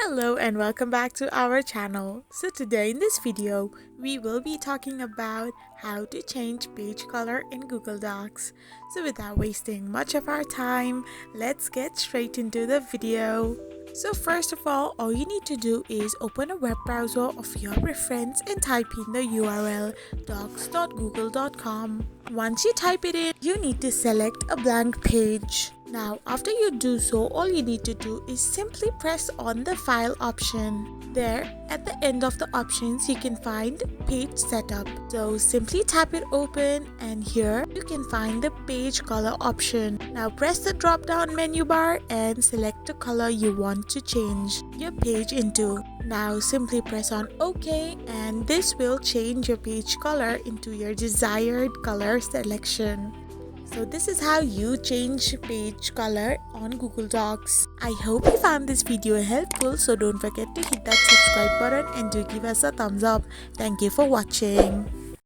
Hello and welcome back to our channel. So today in this video, we will be talking about how to change page color in Google Docs. So without wasting much of our time, let's get straight into the video. So first of all you need to do is open a web browser of your preference and type in the URL docs.google.com. Once you type it in, you need to select a blank page. Now, after you do so, all you need to do is simply press on the file option. There, at the end of the options, you can find page setup. So simply tap it open and here you can find the page color option. Now press the drop down menu bar and select the color you want to change your page into. Now simply press on OK and this will change your page color into your desired color selection. So this is how you change page color on Google Docs. I hope you found this video helpful, so don't forget to hit that subscribe button and do give us a thumbs up. Thank you for watching.